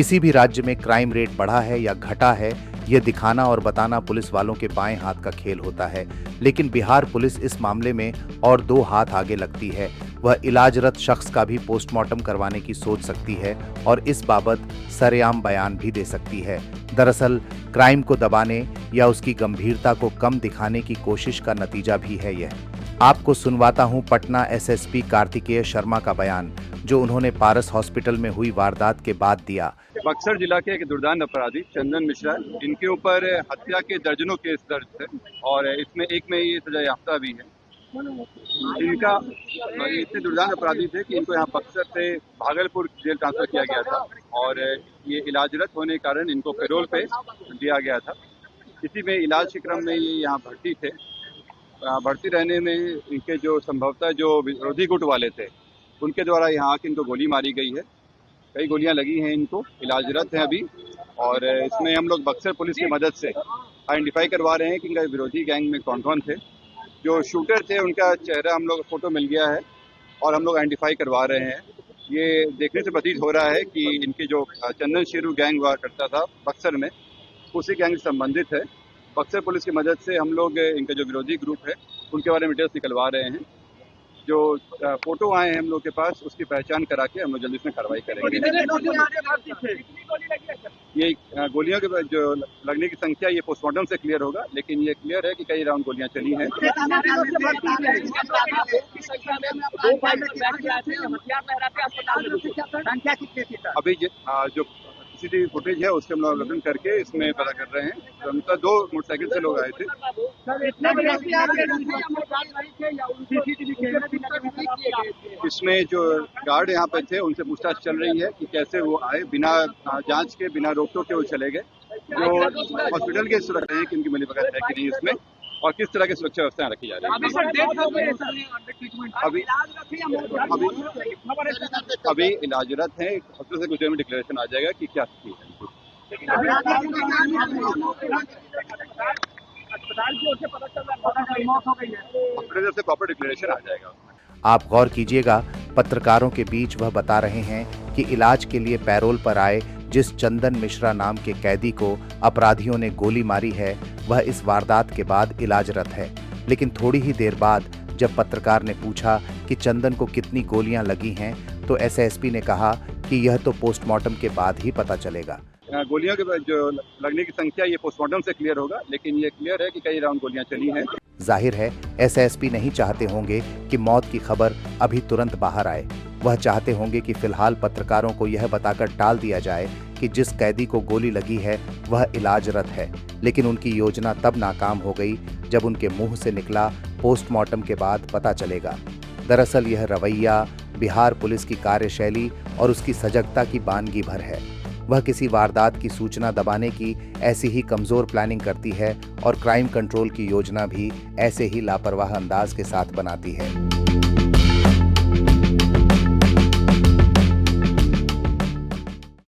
किसी भी राज्य में क्राइम रेट बढ़ा है या घटा है, यह दिखाना और बताना पुलिस वालों के बाएं हाथ का खेल होता है। लेकिन बिहार पुलिस इस मामले में और 2 हाथ आगे लगती है। वह इलाजरत शख्स का भी पोस्टमार्टम करवाने की सोच सकती है और इस बाबत सरेआम बयान भी दे सकती है। दरअसल क्राइम को दबाने या उसकी गंभीरता को कम दिखाने की कोशिश का नतीजा भी है यह। आपको सुनवाता हूं पटना एसएसपी कार्तिकेय शर्मा का बयान, जो उन्होंने पारस हॉस्पिटल में हुई वारदात के बाद दिया। बक्सर जिला के एक दुर्दांत अपराधी चंदन मिश्रा, इनके ऊपर हत्या के दर्जनों केस दर्ज थे और इसमें एक में ये सजा याफ्ता भी है। इनका इतने दुर्दांत अपराधी थे कि इनको यहाँ बक्सर से भागलपुर जेल ट्रांसफर किया गया था और ये इलाजरत होने के कारण इनको पैरोल पे दिया गया था। इसी में इलाज के क्रम में ये यहाँ भर्ती थे। भर्ती रहने में इनके जो संभवतः जो विरोधी गुट वाले थे, उनके द्वारा यहाँ आके इनको गोली मारी गई है। कई गोलियां लगी हैं, इनको इलाजरत हैं अभी। और इसमें हम लोग बक्सर पुलिस की मदद से आइडेंटिफाई करवा रहे हैं कि इनका विरोधी गैंग में कौन कौन थे। जो शूटर थे उनका चेहरा हम लोग फोटो मिल गया है और हम लोग आइडेंटिफाई करवा रहे हैं। ये देखने से प्रतीत हो रहा है कि इनके जो चंदन शेरू गैंग हुआ करता था बक्सर में, उसी गैंग से संबंधित है। बक्सर पुलिस की मदद से हम लोग इनके जो विरोधी ग्रुप है उनके बारे में डिटेल्स निकलवा रहे हैं। जो फोटो आए हैं हम लोग के पास, उसकी पहचान करा के हम लोग जल्दी इसमें कार्रवाई करेंगे। ये गोलियों के जो लगने की संख्या ये पोस्टमार्टम से क्लियर होगा, लेकिन ये क्लियर है कि कई राउंड गोलियां चली हैं। अभी जो सीसीटीवी फुटेज है उसके हम लोग अवलोकन करके इसमें पता कर रहे हैं। उनका 2 मोटरसाइकिल से लोग आए थे। इसमें जो गार्ड यहाँ पे थे उनसे पूछताछ चल रही है कि कैसे वो आए, बिना जांच के, बिना रोक टोक के वो चले गए। जो हॉस्पिटल के सुरक्षा है कि उनकी मिलीभगत है कि नहीं इसमें, और किस तरह की सुरक्षा व्यवस्थाएं रखी जा रही है। अभी इलाजरत है। हॉस्पिटल से कुछ देर में डिक्लेरेशन आ जाएगा कि क्या स्थिति है। हॉस्पिटल से प्रॉपर डिक्लेरेशन आ जाएगा। आप गौर कीजिएगा, पत्रकारों के बीच वह बता रहे हैं कि इलाज के लिए पैरोल पर आए जिस चंदन मिश्रा नाम के कैदी को अपराधियों ने गोली मारी है, वह इस वारदात के बाद इलाजरत है। लेकिन थोड़ी ही देर बाद जब पत्रकार ने पूछा कि चंदन को कितनी गोलियां लगी हैं, तो एसएसपी ने कहा कि यह तो पोस्टमार्टम के बाद ही पता चलेगा। गोलियों के जो लगने की संख्या ये पोस्टमार्टम से क्लियर होगा, लेकिन ये क्लियर है कि कई राउंड गोलियां चली हैं। जाहिर है एसएसपी नहीं चाहते होंगे कि मौत की खबर अभी तुरंत बाहर आए। वह चाहते होंगे कि फिलहाल पत्रकारों को यह बताकर टाल दिया जाए कि जिस कैदी को गोली लगी है वह इलाजरत है। लेकिन उनकी योजना तब नाकाम हो गई जब उनके मुंह से निकला पोस्टमार्टम के बाद पता चलेगा। दरअसल यह रवैया बिहार पुलिस की कार्यशैली और उसकी सजगता की बानगी भर है। वह किसी वारदात की सूचना दबाने की ऐसी ही कमजोर प्लानिंग करती है और क्राइम कंट्रोल की योजना भी ऐसे ही लापरवाह अंदाज के साथ बनाती है।